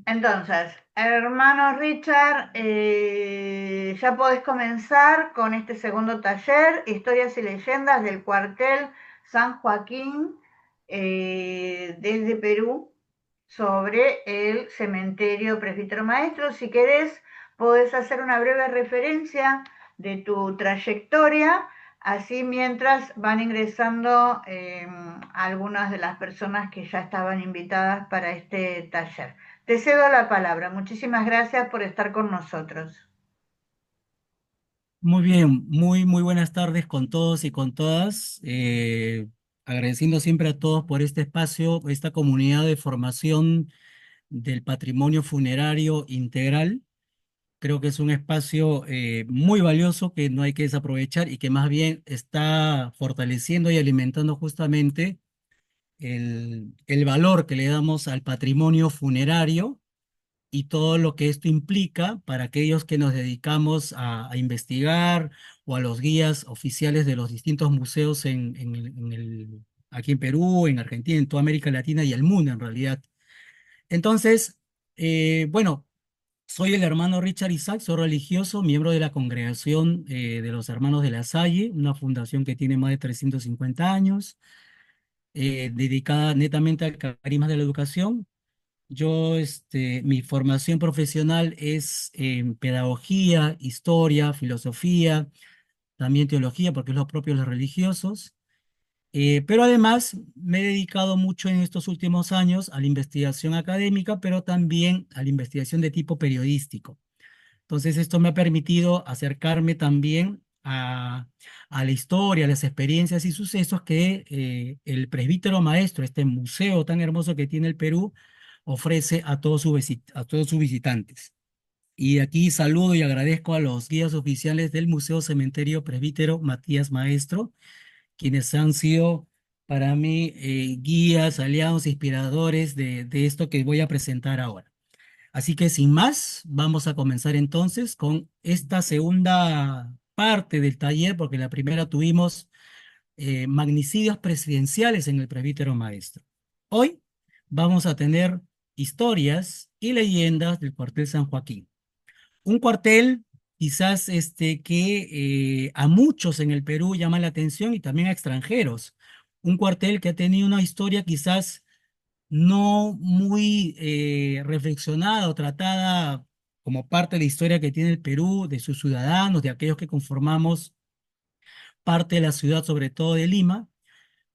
Entonces, hermano Richard, ya podés comenzar con este segundo taller, Historias y Leyendas del Cuartel San Joaquín, desde Perú, sobre el cementerio Presbítero Maestro. Si querés, podés hacer una breve referencia de tu trayectoria, así mientras van ingresando algunas de las personas que ya estaban invitadas para este taller. Te cedo la palabra. Muchísimas gracias por estar con nosotros. Muy bien, muy buenas tardes con todos y con todas. Agradeciendo siempre a todos por este espacio, esta comunidad de formación del patrimonio funerario integral. Creo que es un espacio muy valioso que no hay que desaprovechar y que más bien está fortaleciendo y alimentando justamente el valor que le damos al patrimonio funerario y todo lo que esto implica para aquellos que nos dedicamos a investigar o a los guías oficiales de los distintos museos aquí en Perú, en Argentina, en toda América Latina y el mundo en realidad. Entonces, bueno, soy el hermano Richard Isaac, soy religioso, miembro de la congregación de los Hermanos de la Salle, una fundación que tiene más de 350 años, dedicada netamente al carisma de la educación. Yo, mi formación profesional es en pedagogía, historia, filosofía, también teología, porque es lo propio de los religiosos. Pero además me he dedicado mucho en estos últimos años a la investigación académica, pero también a la investigación de tipo periodístico. Entonces, esto me ha permitido acercarme también a la historia, a las experiencias y sucesos que el presbítero maestro, este museo tan hermoso que tiene el Perú, ofrece a a todos sus visitantes. Y aquí saludo y agradezco a los guías oficiales del Museo Cementerio Presbítero Matías Maestro, quienes han sido para mí guías, aliados, inspiradores de esto que voy a presentar ahora. Así que sin más, vamos a comenzar entonces con esta segunda parte del taller, porque la primera tuvimos magnicidios presidenciales en el presbítero maestro. Hoy vamos a tener historias y leyendas del cuartel San Joaquín. Un cuartel quizás que a muchos en el Perú llama la atención y también a extranjeros. Un cuartel que ha tenido una historia quizás no muy reflexionada o tratada como parte de la historia que tiene el Perú, de sus ciudadanos, de aquellos que conformamos parte de la ciudad, sobre todo de Lima,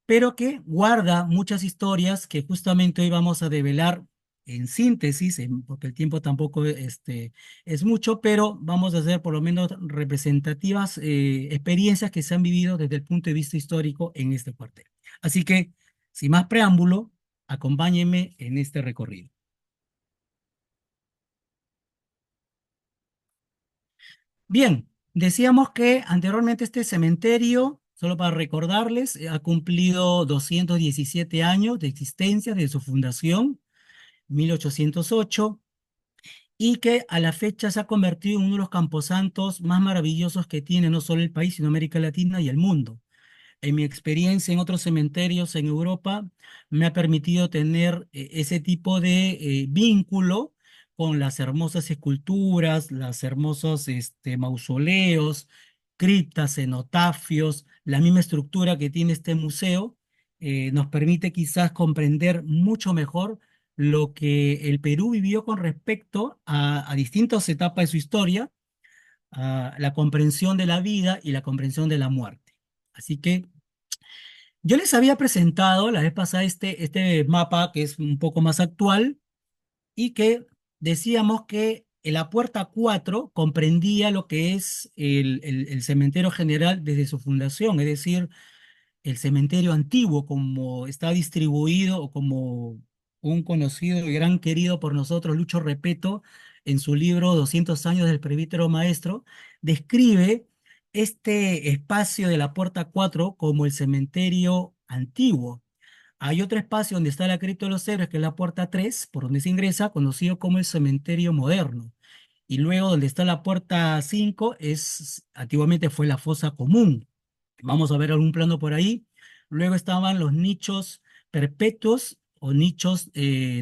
pero que guarda muchas historias que justamente hoy vamos a develar en síntesis, porque el tiempo tampoco es mucho, pero vamos a hacer por lo menos representativas experiencias que se han vivido desde el punto de vista histórico en este cuartel. Así que, sin más preámbulo, acompáñenme en este recorrido. Bien, decíamos que anteriormente este cementerio, solo para recordarles, ha cumplido 217 años de existencia desde su fundación, 1808, y que a la fecha se ha convertido en uno de los camposantos más maravillosos que tiene no solo el país, sino América Latina y el mundo. En mi experiencia en otros cementerios en Europa, me ha permitido tener ese tipo de vínculo con las hermosas esculturas, las hermosos mausoleos, criptas, cenotafios, la misma estructura que tiene este museo, nos permite quizás comprender mucho mejor lo que el Perú vivió con respecto a distintas etapas de su historia, a la comprensión de la vida y la comprensión de la muerte. Así que yo les había presentado la vez pasada este mapa que es un poco más actual y que decíamos que la puerta 4 comprendía lo que es el cementerio general desde su fundación, es decir, el cementerio antiguo como está distribuido o como un conocido y gran querido por nosotros, Lucho Repeto, en su libro 200 años del presbítero maestro, describe este espacio de la puerta 4 como el cementerio antiguo. Hay otro espacio donde está la cripta de los héroes, que es la puerta 3 por donde se ingresa, conocido como el cementerio moderno. Y luego donde está la puerta 5 antiguamente fue la fosa común. Vamos a ver algún plano por ahí. Luego estaban los nichos perpetuos o nichos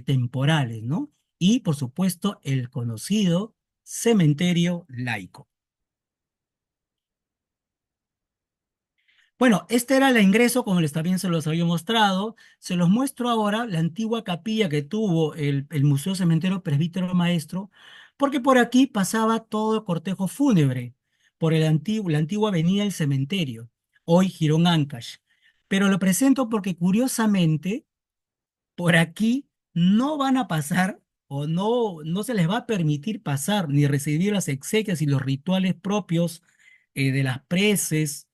temporales, ¿no? y, por supuesto, el conocido cementerio laico. Bueno, este era el ingreso, como les también se los había mostrado. Se los muestro ahora la antigua capilla que tuvo el Museo Cementerio Presbítero Maestro, porque por aquí pasaba todo el cortejo fúnebre, por la antigua avenida del cementerio, hoy Jirón Ancash. Pero lo presento porque curiosamente por aquí no van a pasar o no se les va a permitir pasar ni recibir las exequias y los rituales propios de las preces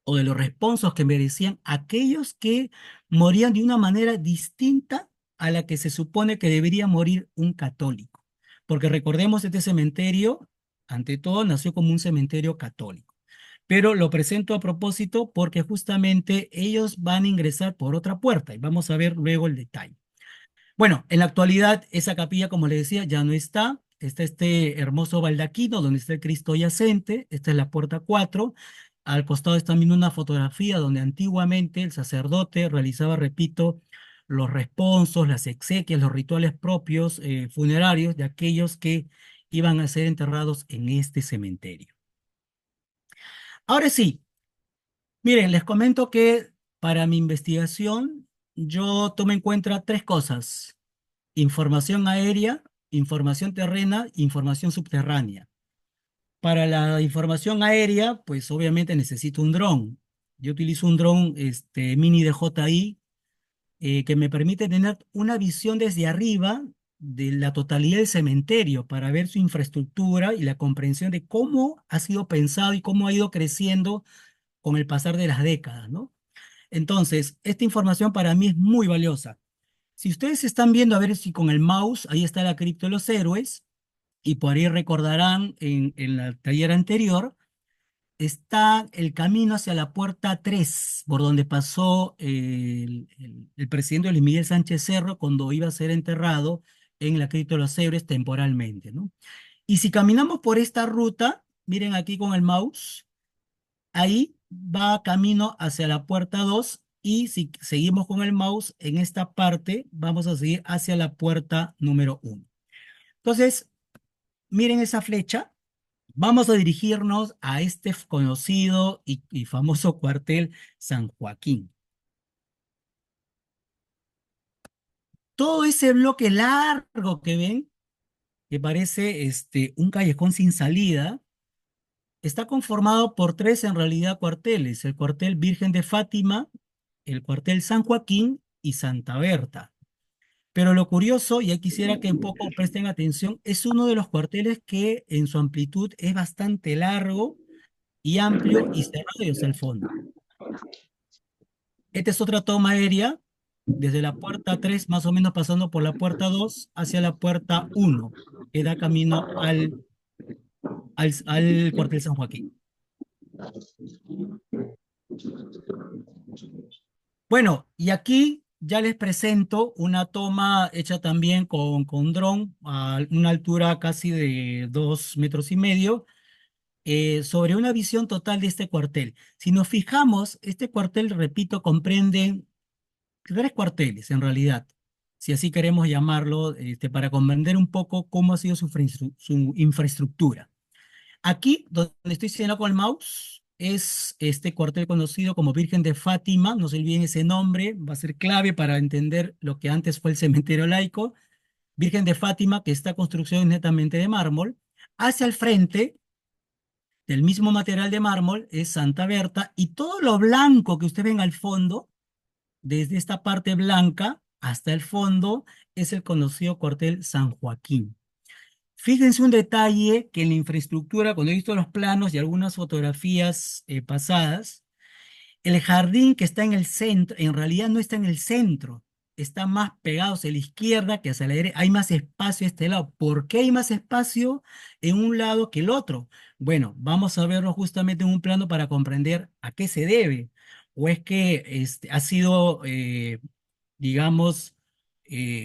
o de los responsos que merecían aquellos que morían de una manera distinta a la que se supone que debería morir un católico. Porque recordemos, este cementerio, ante todo, nació como un cementerio católico. Pero lo presento a propósito porque justamente ellos van a ingresar por otra puerta y vamos a ver luego el detalle. Bueno, en la actualidad esa capilla, como le decía, ya no está. Está este hermoso baldaquino donde está el Cristo yacente. Esta es la puerta 4. Al costado está también una fotografía donde antiguamente el sacerdote realizaba, repito, los responsos, las exequias, los rituales propios funerarios de aquellos que iban a ser enterrados en este cementerio. Ahora sí, miren, les comento que para mi investigación yo tomé en cuenta tres cosas: información aérea, información terrena, información subterránea. Para la información aérea, pues obviamente necesito un dron. Yo utilizo un dron mini DJI que me permite tener una visión desde arriba de la totalidad del cementerio para ver su infraestructura y la comprensión de cómo ha sido pensado y cómo ha ido creciendo con el pasar de las décadas, ¿no? Entonces, esta información para mí es muy valiosa. Si ustedes están viendo, a ver si con el mouse, ahí está la cripta de los héroes, y por ahí recordarán en la taller anterior, está el camino hacia la puerta 3 por donde pasó el presidente Luis Miguel Sánchez Cerro cuando iba a ser enterrado en la cripta de los héroes temporalmente, ¿no? Y si caminamos por esta ruta, miren aquí con el mouse, ahí va camino hacia la puerta 2 y si seguimos con el mouse en esta parte, vamos a seguir hacia la puerta número 1. Entonces, miren esa flecha. Vamos a dirigirnos a este conocido y famoso cuartel San Joaquín. Todo ese bloque largo que ven, que parece un callejón sin salida, está conformado por tres en realidad cuarteles: el cuartel Virgen de Fátima, el cuartel San Joaquín y Santa Berta. Pero lo curioso, y ahí quisiera que un poco presten atención, es uno de los cuarteles que en su amplitud es bastante largo y amplio y cerrado hacia el fondo. Esta es otra toma aérea desde la puerta 3, más o menos pasando por la puerta 2 hacia la puerta 1, que da camino al cuartel San Joaquín. Bueno, y aquí ya les presento una toma hecha también con dron a una altura casi de 2,5 metros, sobre una visión total de este cuartel. Si nos fijamos, este cuartel, repito, comprende tres cuarteles en realidad, si así queremos llamarlo, para comprender un poco cómo ha sido su infraestructura. Aquí, donde estoy señalando con el mouse, es este cuartel conocido como Virgen de Fátima. No se olviden ese nombre, va a ser clave para entender lo que antes fue el cementerio laico. Virgen de Fátima, que esta construcción es netamente de mármol. Hacia el frente, del mismo material de mármol, es Santa Berta, y todo lo blanco que ustedes ven al fondo, desde esta parte blanca hasta el fondo, es el conocido cuartel San Joaquín. Fíjense un detalle que en la infraestructura, cuando he visto los planos y algunas fotografías pasadas, el jardín que está en el centro, en realidad no está en el centro, está más pegado hacia la izquierda que hacia la derecha. Hay más espacio a este lado. ¿Por qué hay más espacio en un lado que el otro? Bueno, vamos a verlo justamente en un plano para comprender a qué se debe. O es que ha sido, digamos,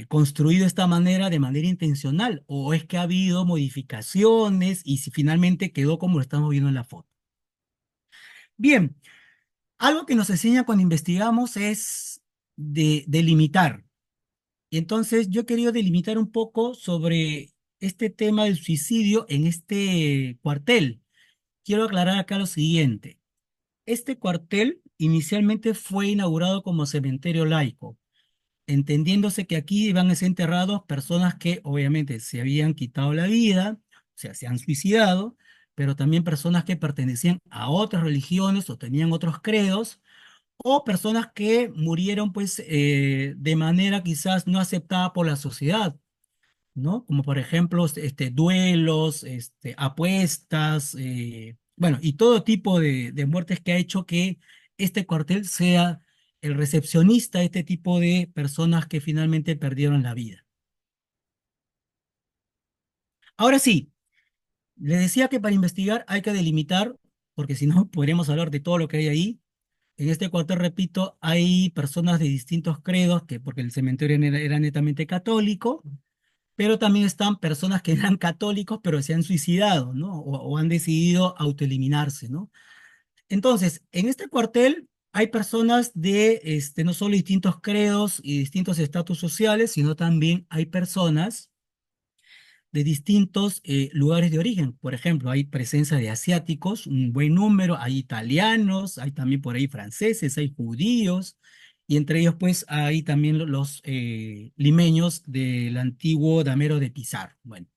construido de esta manera de manera intencional, o es que ha habido modificaciones y si finalmente quedó como lo estamos viendo en la foto. Bien, algo que nos enseña cuando investigamos es de delimitar. Y entonces yo he querido delimitar un poco sobre este tema del suicidio en este cuartel. Quiero aclarar acá lo siguiente. Este cuartel inicialmente fue inaugurado como cementerio laico, entendiéndose que aquí iban a ser enterrados personas que obviamente se habían quitado la vida, o sea, se han suicidado, pero también personas que pertenecían a otras religiones o tenían otros credos, o personas que murieron pues de manera quizás no aceptada por la sociedad, ¿no? Como por ejemplo, duelos, apuestas, bueno, y todo tipo de muertes que ha hecho que este cuartel sea el recepcionista de este tipo de personas que finalmente perdieron la vida. Ahora sí, les decía que para investigar hay que delimitar, porque si no, podríamos hablar de todo lo que hay ahí. En este cuartel, repito, hay personas de distintos credos, que porque el cementerio era netamente católico, pero también están personas que eran católicos, pero se han suicidado, ¿no? O han decidido autoeliminarse, ¿no? Entonces, en este cuartel hay personas de, no solo distintos credos y distintos estatus sociales, sino también hay personas de distintos lugares de origen. Por ejemplo, hay presencia de asiáticos, un buen número, hay italianos, hay también por ahí franceses, hay judíos, y entre ellos pues hay también los limeños del antiguo Damero de Pizarro. Bueno,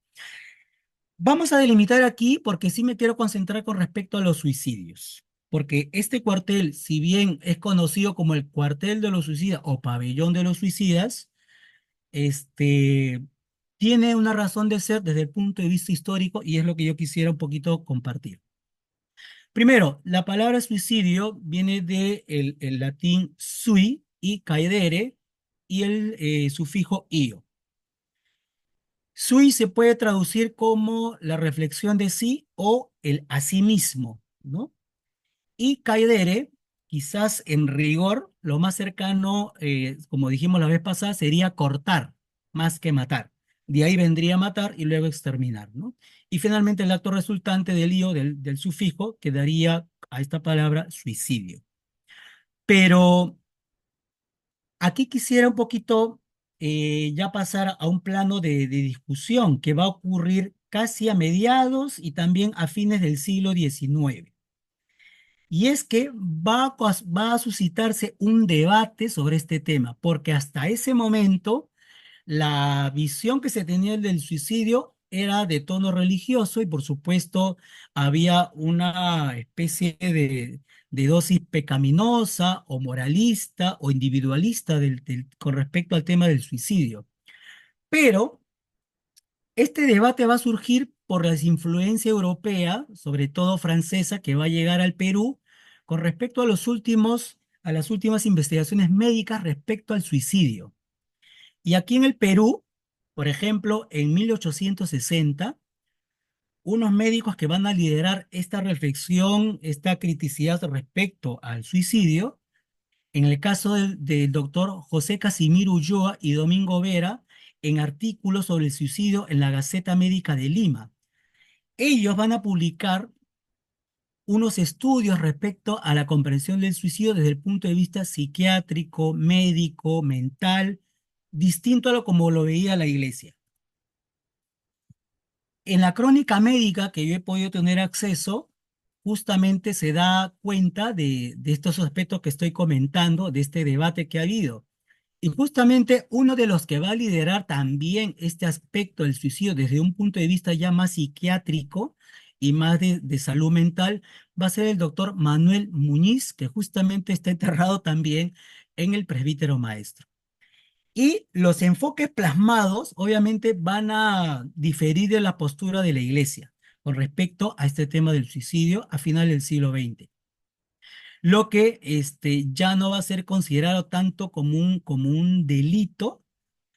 vamos a delimitar aquí porque sí me quiero concentrar con respecto a los suicidios. Porque este cuartel, si bien es conocido como el cuartel de los suicidas o pabellón de los suicidas, este, tiene una razón de ser desde el punto de vista histórico y es lo que yo quisiera un poquito compartir. Primero, la palabra suicidio viene del el latín sui y caedere y el sufijo io. Sui se puede traducir como la reflexión de sí o el a sí mismo, ¿no? Y caedere, quizás en rigor, lo más cercano, como dijimos la vez pasada, sería cortar más que matar. De ahí vendría matar y luego exterminar, ¿no? Y finalmente el acto resultante del io, del sufijo, que daría a esta palabra suicidio. Pero aquí quisiera un poquito ya pasar a un plano de discusión que va a ocurrir casi a mediados y también a fines del siglo XIX. Y es que va a suscitarse un debate sobre este tema, porque hasta ese momento la visión que se tenía del suicidio era de tono religioso y por supuesto había una especie de dosis pecaminosa o moralista o individualista con respecto al tema del suicidio. Pero este debate va a surgir por la influencia europea, sobre todo francesa, que va a llegar al Perú con respecto a a las últimas investigaciones médicas respecto al suicidio. Y aquí en el Perú, por ejemplo, en 1860, unos médicos que van a liderar esta reflexión, esta criticidad respecto al suicidio, en el caso del doctor José Casimiro Ulloa y Domingo Vera, en artículos sobre el suicidio en la Gaceta Médica de Lima. Ellos van a publicar unos estudios respecto a la comprensión del suicidio desde el punto de vista psiquiátrico, médico, mental, distinto a lo como lo veía la iglesia. En la crónica médica que yo he podido tener acceso, justamente se da cuenta de estos aspectos que estoy comentando, de este debate que ha habido. Y justamente uno de los que va a liderar también este aspecto del suicidio desde un punto de vista ya más psiquiátrico y más de salud mental va a ser el doctor Manuel Muñiz, que justamente está enterrado también en el Presbítero Maestro. Y los enfoques plasmados obviamente van a diferir de la postura de la Iglesia con respecto a este tema del suicidio a final del siglo XX. Lo que ya no va a ser considerado tanto como un delito,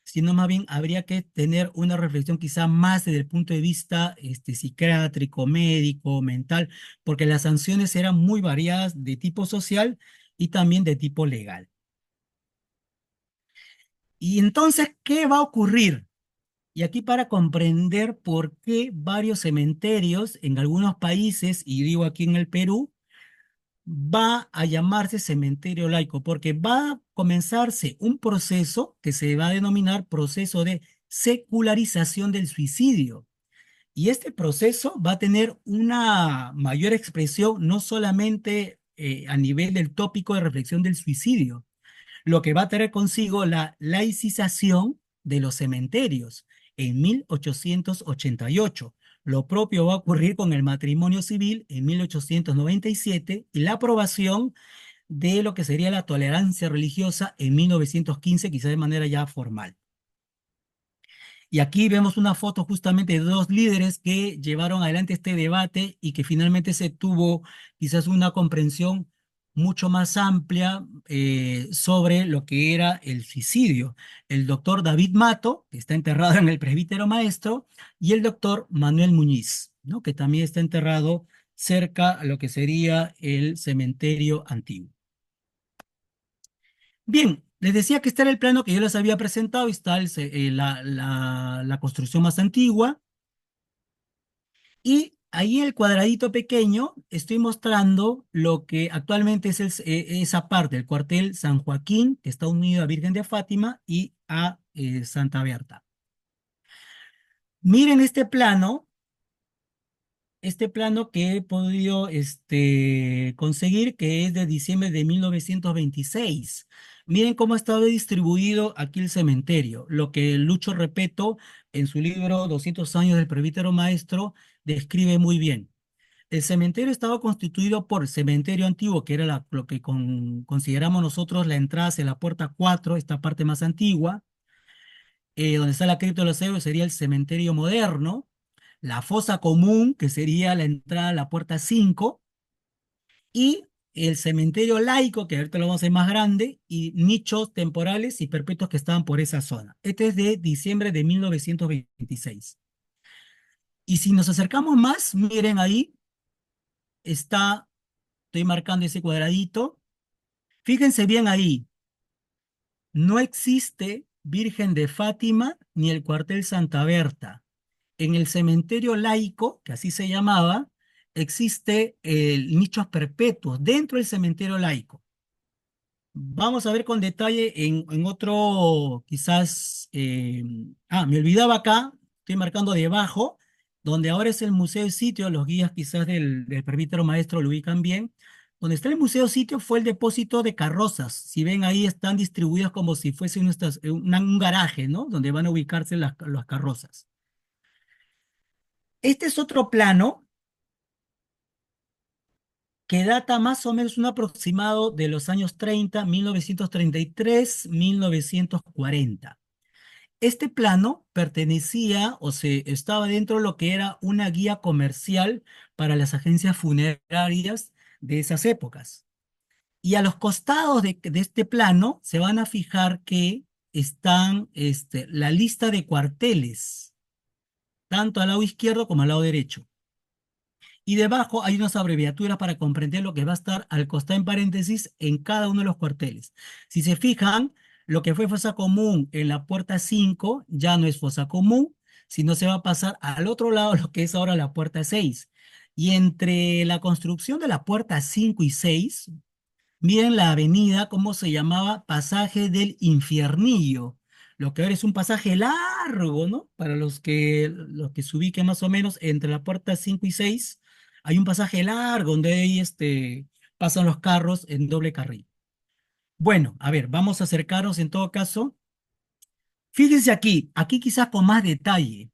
sino más bien habría que tener una reflexión quizá más desde el punto de vista psiquiátrico, médico, mental, porque las sanciones eran muy variadas de tipo social y también de tipo legal. Y entonces, ¿qué va a ocurrir? Y aquí para comprender por qué varios cementerios en algunos países, y digo aquí en el Perú, va a llamarse cementerio laico, porque va a comenzarse un proceso que se va a denominar proceso de secularización del suicidio. Y este proceso va a tener una mayor expresión no solamente a nivel del tópico de reflexión del suicidio, lo que va a traer consigo la laicización de los cementerios en 1888. Lo propio va a ocurrir con el matrimonio civil en 1897 y la aprobación de lo que sería la tolerancia religiosa en 1915, quizás de manera ya formal. Y aquí vemos una foto justamente de dos líderes que llevaron adelante este debate y que finalmente se tuvo quizás una comprensión mucho más amplia sobre lo que era el suicidio. El doctor David Mato, que está enterrado en el Presbítero Maestro, y el doctor Manuel Muñiz, ¿no? Que también está enterrado cerca a lo que sería el cementerio antiguo. Bien, les decía que este era el plano que yo les había presentado, y está la construcción más antigua, y ahí en el cuadradito pequeño estoy mostrando lo que actualmente es esa parte, el cuartel San Joaquín, que está unido a Virgen de Fátima y a Santa Berta. Miren este plano que he podido conseguir, que es de diciembre de 1926. Miren cómo ha estado distribuido aquí el cementerio, lo que Lucho Repeto en su libro 200 años del presbítero maestro describe muy bien. El cementerio estaba constituido por cementerio antiguo, que era lo que consideramos nosotros la entrada hacia la puerta 4, esta parte más antigua, donde está la cripta de los héroes sería el cementerio moderno, la fosa común, que sería la entrada a la puerta 5, y el cementerio laico, que ahorita lo vamos a hacer más grande, y nichos temporales y perpetuos que estaban por esa zona. Este es de diciembre de 1926. Y si nos acercamos más, miren ahí, está, estoy marcando ese cuadradito. Fíjense bien ahí, no existe Virgen de Fátima ni el cuartel Santa Berta. En el cementerio laico, que así se llamaba, existe el nichos perpetuos dentro del cementerio laico. Vamos a ver con detalle en otro, quizás, me olvidaba acá, estoy marcando debajo, donde ahora es el museo sitio, los guías quizás del presbítero maestro lo ubican bien. Donde está el museo sitio fue el depósito de carrozas. Si ven ahí están distribuidas como si fuese un garaje, ¿no? Donde van a ubicarse las carrozas. Este es otro plano que data más o menos un aproximado de los años 30, 1933, 1940. Este plano pertenecía o se estaba dentro de lo que era una guía comercial para las agencias funerarias de esas épocas. Y a los costados de este plano se van a fijar que están la lista de cuarteles, tanto al lado izquierdo como al lado derecho. Y debajo hay unas abreviaturas para comprender lo que va a estar al costado en paréntesis en cada uno de los cuarteles. Si se fijan, lo que fue fosa común en la puerta 5 ya no es fosa común, sino se va a pasar al otro lado, lo que es ahora la puerta 6. Y entre la construcción de la puerta 5 y 6, miren la avenida, cómo se llamaba, Pasaje del Infiernillo. Lo que ahora es un pasaje largo, ¿no? Para los que se ubiquen más o menos entre la puerta 5 y 6, hay un pasaje largo donde ahí pasan los carros en doble carril. Bueno, a ver, vamos a acercarnos en todo caso. Fíjense aquí quizás con más detalle.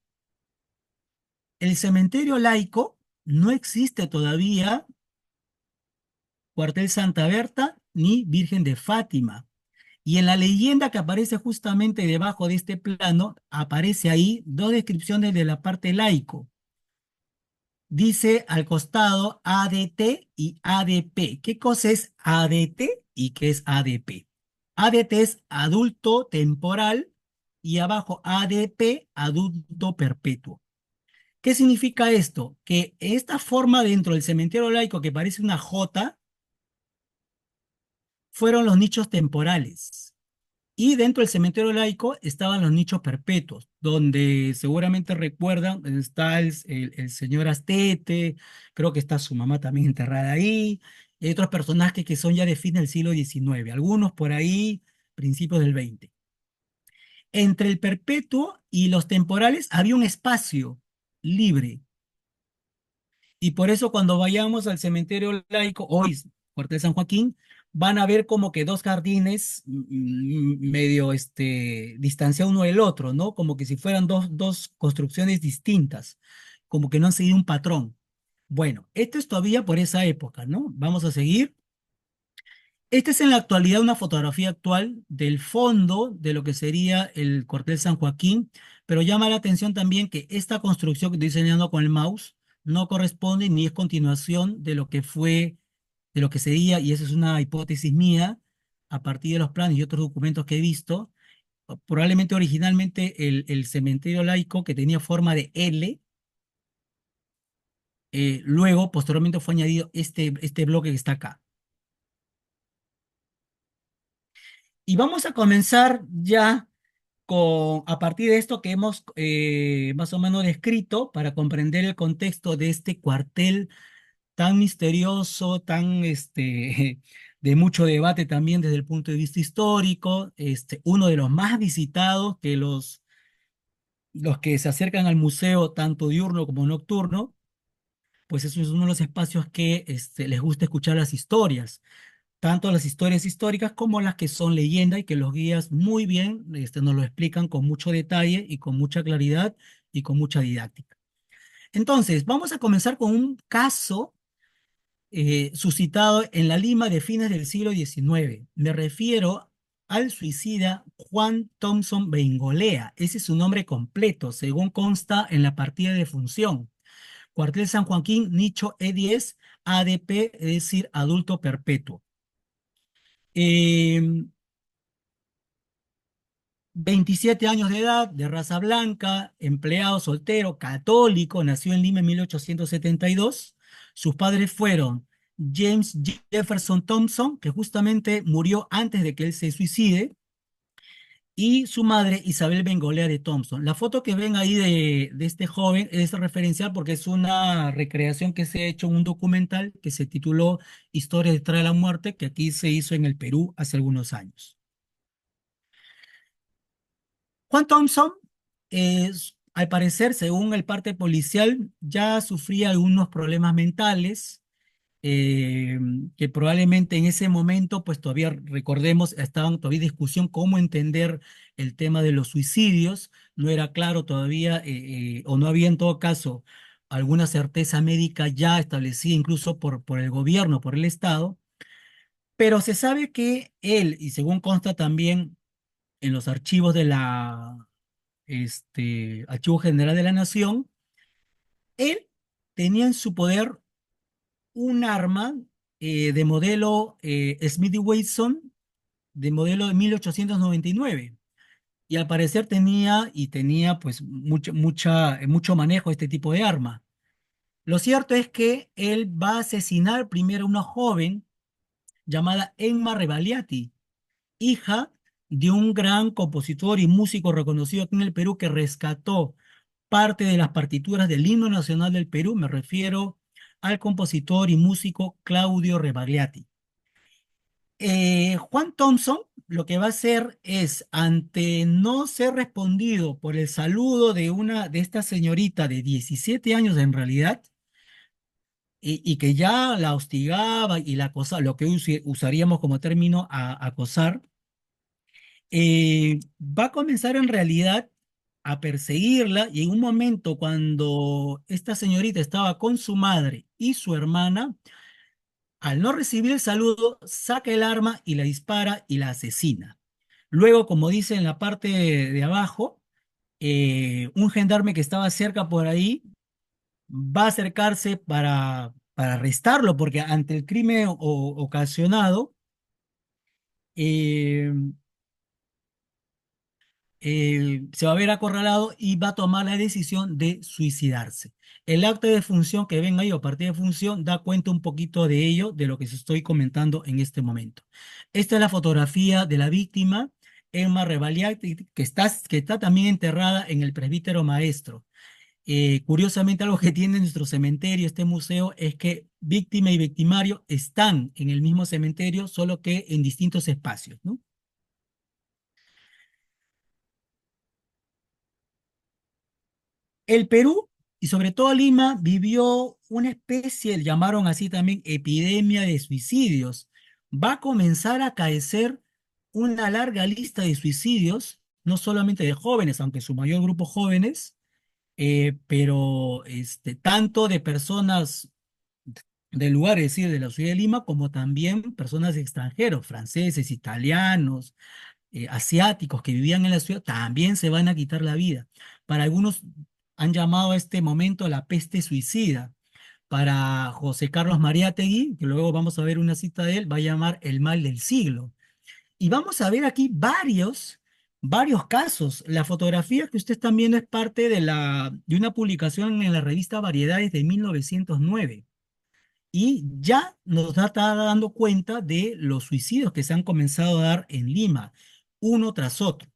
El cementerio laico no existe todavía cuartel Santa Berta ni Virgen de Fátima. Y en la leyenda que aparece justamente debajo de este plano, aparece ahí dos descripciones de la parte laico. Dice al costado ADT y ADP. ¿Qué cosa es ADT y qué es ADP? ADT es adulto temporal y abajo ADP, adulto perpetuo. ¿Qué significa esto? Que esta forma dentro del cementerio laico que parece una J fueron los nichos temporales. Y dentro del cementerio laico estaban los nichos perpetuos, donde seguramente recuerdan, está el señor Astete, creo que está su mamá también enterrada ahí, y hay otros personajes que son ya de fin del siglo XIX, algunos por ahí, principios del XX. Entre el perpetuo y los temporales había un espacio libre. Y por eso cuando vayamos al cementerio laico, hoy, Cuartel San Joaquín, van a ver como que dos jardines medio distanciados uno del otro, ¿no? Como que si fueran dos construcciones distintas, como que no han seguido un patrón. Bueno, esto es todavía por esa época, ¿no? Vamos a seguir. Esta es en la actualidad una fotografía actual del fondo de lo que sería el cuartel San Joaquín, pero llama la atención también que esta construcción que estoy diseñando con el mouse no corresponde ni es continuación de lo que fue, de lo que sería, y esa es una hipótesis mía, a partir de los planos y otros documentos que he visto, probablemente originalmente el cementerio laico que tenía forma de L, luego posteriormente fue añadido este bloque que está acá. Y vamos a comenzar ya a partir de esto que hemos más o menos descrito para comprender el contexto de este cuartel tan misterioso, tan de mucho debate también desde el punto de vista histórico, uno de los más visitados que los que se acercan al museo, tanto diurno como nocturno, pues eso es uno de los espacios que les gusta escuchar las historias, tanto las historias históricas como las que son leyenda y que los guías muy bien nos lo explican con mucho detalle y con mucha claridad y con mucha didáctica. Entonces, vamos a comenzar con un caso suscitado en la Lima de fines del siglo XIX. Me refiero al suicida Juan Thompson Bengolea. Ese es su nombre completo, según consta en la partida de función. Cuartel San Joaquín, nicho E10, ADP, es decir, adulto perpetuo. Eh, 27 años de edad, de raza blanca, empleado soltero, católico, nació en Lima en 1872. Sus padres fueron James Jefferson Thompson, que justamente murió antes de que él se suicide, y su madre Isabel Bengolea de Thompson. La foto que ven ahí de este joven es referencial porque es una recreación que se ha hecho en un documental que se tituló Historia detrás de la muerte, que aquí se hizo en el Perú hace algunos años. Juan Thompson, al parecer, según el parte policial, ya sufría algunos problemas mentales, eh, que probablemente en ese momento, pues todavía recordemos, estaban todavía en discusión cómo entender el tema de los suicidios. No era claro todavía, o no había en todo caso alguna certeza médica ya establecida incluso por el gobierno, por el Estado, pero se sabe que él, y según consta también en los archivos de la Archivo General de la Nación, él tenía en su poder un arma de modelo Smith y Wesson, de modelo de 1899. Y al parecer tenía pues mucho manejo de este tipo de arma. Lo cierto es que él va a asesinar primero a una joven llamada Emma Revaliati, hija de un gran compositor y músico reconocido aquí en el Perú que rescató parte de las partituras del himno nacional del Perú. Me refiero al compositor y músico Claudio Rebagliati. Juan Thompson lo que va a hacer es, ante no ser respondido por el saludo de esta señorita de 17 años en realidad, y que ya la hostigaba y la acosaba, lo que hoy usaríamos como término acosar, va a comenzar en realidad a perseguirla, y en un momento cuando esta señorita estaba con su madre y su hermana, al no recibir el saludo, saca el arma y la dispara y la asesina. Luego, como dice en la parte de abajo, un gendarme que estaba cerca por ahí va a acercarse para arrestarlo, porque ante el crimen ocasionado, eh, se va a ver acorralado y va a tomar la decisión de suicidarse. El acto de función que ven ahí, o partida de función, da cuenta un poquito de ello, de lo que se estoy comentando en este momento. Esta es la fotografía de la víctima, Emma Revaliati, que está también enterrada en el presbítero maestro. Curiosamente, algo que tiene nuestro cementerio, este museo, es que víctima y victimario están en el mismo cementerio, solo que en distintos espacios, ¿no? El Perú, y sobre todo Lima, vivió una especie, llamaron así también, epidemia de suicidios. Va a comenzar a acaecer una larga lista de suicidios, no solamente de jóvenes, aunque su mayor grupo jóvenes, pero tanto de personas del lugar, es decir, de la ciudad de Lima, como también personas extranjeros, franceses, italianos, asiáticos que vivían en la ciudad, también se van a quitar la vida. Para algunos han llamado a este momento la peste suicida. Para José Carlos Mariátegui, que luego vamos a ver una cita de él, va a llamar el mal del siglo. Y vamos a ver aquí varios casos. La fotografía que usted está viendo es parte de una publicación en la revista Variedades de 1909 y ya está dando cuenta de los suicidios que se han comenzado a dar en Lima, uno tras otro.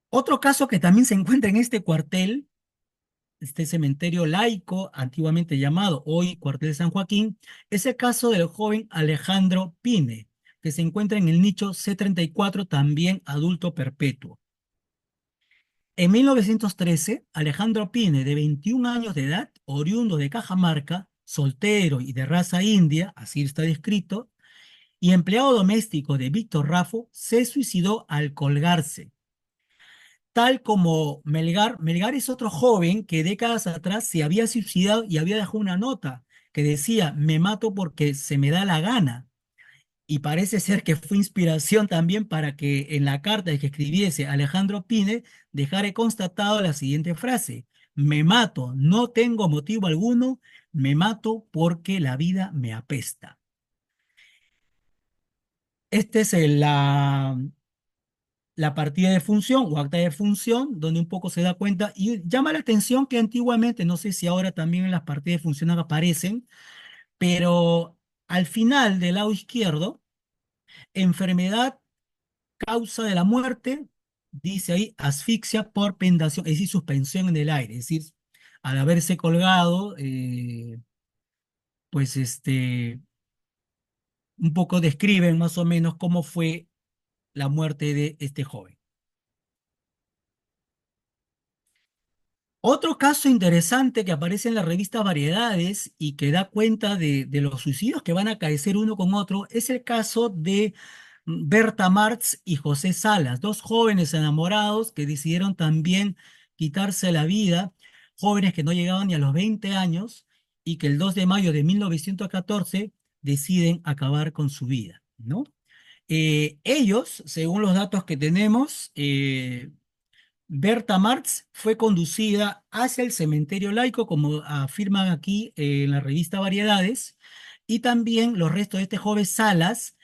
Otro caso que también se encuentra en este cuartel, este cementerio laico, antiguamente llamado hoy Cuartel San Joaquín, es el caso del joven Alejandro Pine, que se encuentra en el nicho C34, también adulto perpetuo. En 1913, Alejandro Pine, de 21 años de edad, oriundo de Cajamarca, soltero y de raza india, así está descrito, y empleado doméstico de Víctor Raffo, se suicidó al colgarse. Tal como Melgar, Melgar es otro joven que décadas atrás se había suicidado y había dejado una nota que decía, me mato porque se me da la gana. Y parece ser que fue inspiración también para que en la carta que escribiese Alejandro Pine dejara constatado la siguiente frase, me mato, no tengo motivo alguno, me mato porque la vida me apesta. Este es la partida de función o acta de función, donde un poco se da cuenta y llama la atención que antiguamente, no sé si ahora también en las partidas de función aparecen, pero al final del lado izquierdo, enfermedad, causa de la muerte, dice ahí asfixia por pendación, es decir, suspensión en el aire, es decir, al haberse colgado, pues un poco describen más o menos cómo fue la muerte de este joven. Otro caso interesante que aparece en la revista Variedades y que da cuenta de los suicidios que van a acaecer uno con otro es el caso de Berta Marx y José Salas, dos jóvenes enamorados que decidieron también quitarse la vida, jóvenes que no llegaban ni a los 20 años y que el 2 de mayo de 1914 deciden acabar con su vida, ¿no? Ellos, según los datos que tenemos, Berta Marx fue conducida hacia el cementerio laico, como afirman aquí en la revista Variedades, y también los restos de este joven Salas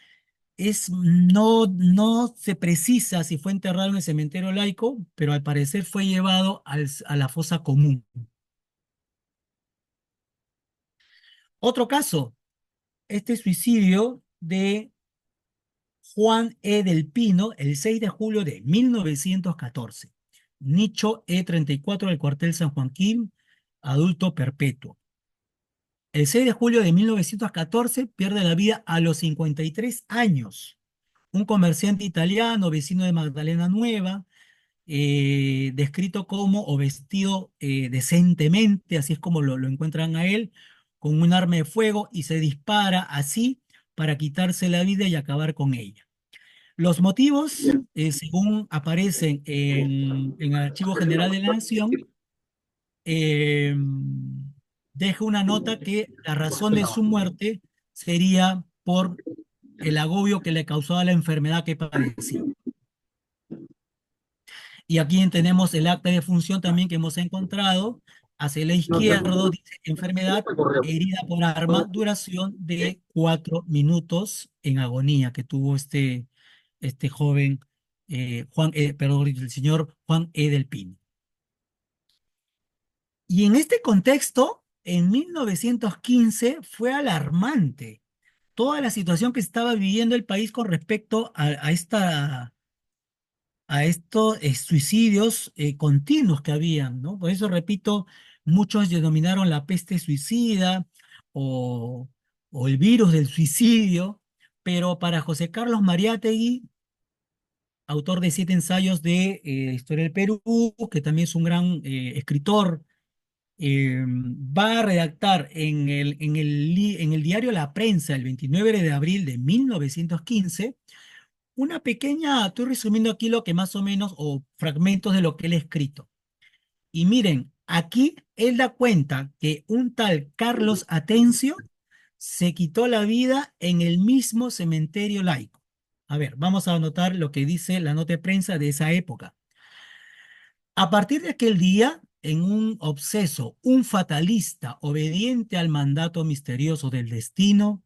no se precisa si fue enterrado en el cementerio laico, pero al parecer fue llevado a la fosa común. Otro caso, este suicidio de Juan E. del Pino el 6 de julio de 1914. Nicho E34 del cuartel San Joaquín, adulto perpetuo. El 6 de julio de 1914 pierde la vida a los 53 años. Un comerciante italiano, vecino de Magdalena Nueva, descrito como o vestido decentemente, así es como lo encuentran a él, con un arma de fuego y se dispara así para quitarse la vida y acabar con ella. Los motivos, según aparecen en el Archivo General de la Nación, eh, deja una nota que la razón de su muerte sería por el agobio que le causaba la enfermedad que padecía. Y aquí tenemos el acta de función también que hemos encontrado. Hacia el izquierdo dice enfermedad, herida por arma, duración de 4 minutos en agonía que tuvo este joven perdón, el señor Juan E. del Pino. Y en este contexto, en 1915 fue alarmante toda la situación que estaba viviendo el país con respecto a a estos suicidios continuos que habían, ¿no? Por eso, repito, muchos denominaron la peste suicida o, o el virus del suicidio, pero para José Carlos Mariátegui, autor de 7 ensayos de Historia del Perú, que también es un gran escritor, va a redactar en el diario La Prensa, el 29 de abril de 1915, una pequeña, estoy resumiendo aquí lo que más o menos, o fragmentos de lo que él ha escrito. Y miren, aquí él da cuenta que un tal Carlos Atencio se quitó la vida en el mismo cementerio laico. A ver, vamos a anotar lo que dice la nota de prensa de esa época. A partir de aquel día, en un obseso, un fatalista obediente al mandato misterioso del destino,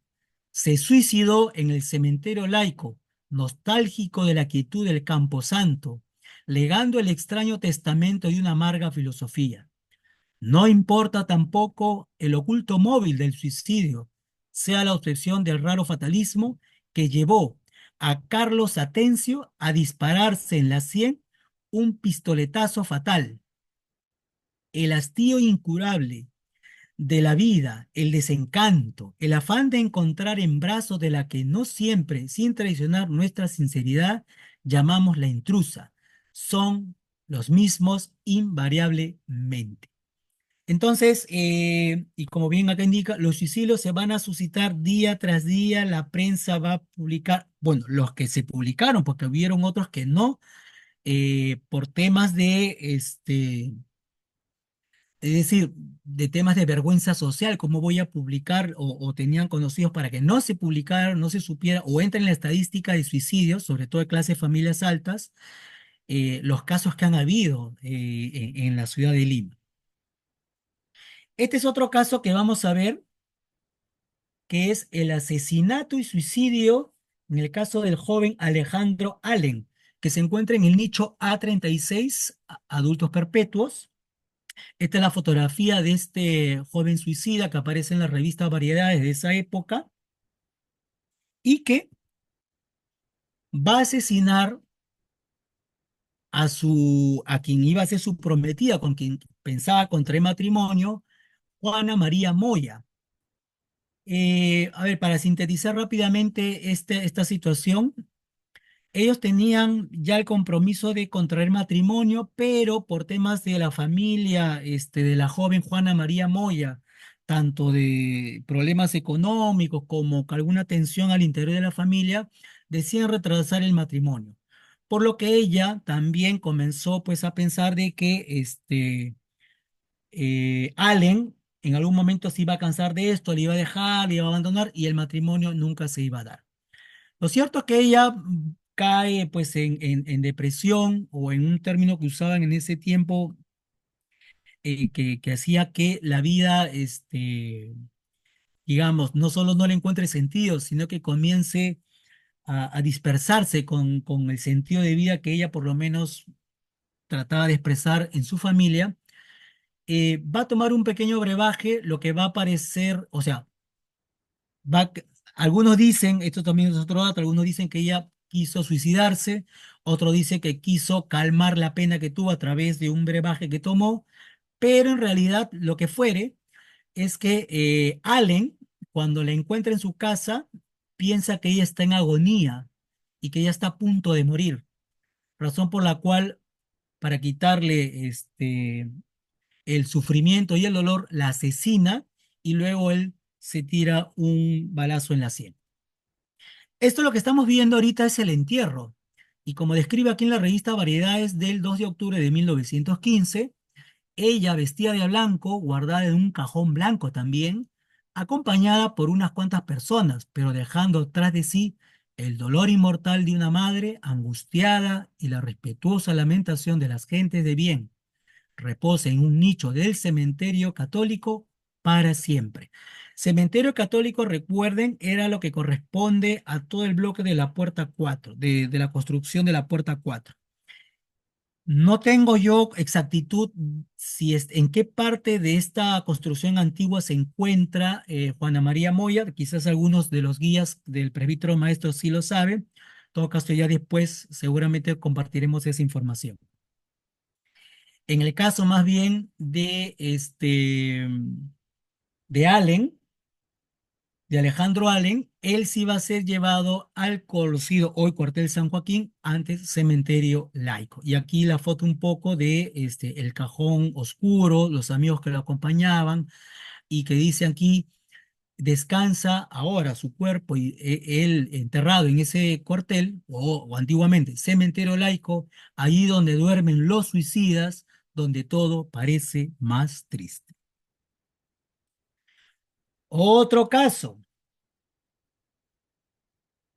se suicidó en el cementerio laico, nostálgico de la quietud del Camposanto, legando el extraño testamento de una amarga filosofía. No importa tampoco el oculto móvil del suicidio, sea la obsesión del raro fatalismo que llevó a Carlos Atencio a dispararse en la sien un pistoletazo fatal. El hastío incurable de la vida, el desencanto, el afán de encontrar en brazos de la que no siempre, sin traicionar nuestra sinceridad, llamamos la intrusa, son los mismos invariablemente. Entonces, y como bien acá indica, los suicidios se van a suscitar día tras día, la prensa va a publicar, bueno, los que se publicaron, porque hubieron otros que no, por temas de, es decir, de temas de vergüenza social, cómo voy a publicar o tenían conocidos para que no se publicara, no se supiera o entra en la estadística de suicidios, sobre todo de clase de familias altas, los casos que han habido en la ciudad de Lima. Este es otro caso que vamos a ver, que es el asesinato y suicidio en el caso del joven Alejandro Allen, que se encuentra en el nicho A36, adultos perpetuos. Esta es la fotografía de este joven suicida que aparece en la revista Variedades de esa época y que va a asesinar a quien iba a ser su prometida, con quien pensaba contraer matrimonio, Juana María Moya. A ver, para sintetizar rápidamente esta situación, ellos tenían ya el compromiso de contraer matrimonio, pero por temas de la familia, de la joven Juana María Moya, tanto de problemas económicos como con alguna tensión al interior de la familia, decían retrasar el matrimonio. Por lo que ella también comenzó pues a pensar de que Allen en algún momento se iba a cansar de esto, le iba a dejar, le iba a abandonar y el matrimonio nunca se iba a dar. Lo cierto es que ella cae pues en depresión o en un término que usaban en ese tiempo que hacía que la vida, digamos, no solo no le encuentre sentido, sino que comience a dispersarse con el sentido de vida que ella por lo menos trataba de expresar en su familia. Va a tomar un pequeño brebaje, lo que va a parecer, o sea, va, algunos dicen, esto también es otro dato, algunos dicen que ella quiso suicidarse, otro dice que quiso calmar la pena que tuvo a través de un brebaje que tomó, pero en realidad lo que fuere es que Allen, cuando la encuentra en su casa, piensa que ella está en agonía y que ella está a punto de morir, razón por la cual, para quitarle el sufrimiento y el dolor, la asesina y luego él se tira un balazo en la sien. Esto lo que estamos viendo ahorita es el entierro. Y como describe aquí en la revista Variedades del 2 de octubre de 1915, ella vestida de blanco, guardada en un cajón blanco también, acompañada por unas cuantas personas, pero dejando tras de sí el dolor inmortal de una madre angustiada y la respetuosa lamentación de las gentes de bien, reposa en un nicho del cementerio católico para siempre. Cementerio católico, recuerden, era lo que corresponde a todo el bloque de la puerta 4, de la construcción de la puerta 4. No tengo yo exactitud si en qué parte de esta construcción antigua se encuentra Juana María Moya, quizás algunos de los guías del presbítero maestro sí lo saben, todo caso, ya después seguramente compartiremos esa información. En el caso más bien de Allen, de Alejandro Allen, él sí va a ser llevado al conocido hoy cuartel San Joaquín, antes cementerio laico. Y aquí la foto un poco de el cajón oscuro, los amigos que lo acompañaban y que dice aquí, descansa ahora su cuerpo y él enterrado en ese cuartel, o antiguamente cementerio laico, allí donde duermen los suicidas, donde todo parece más triste. Otro caso.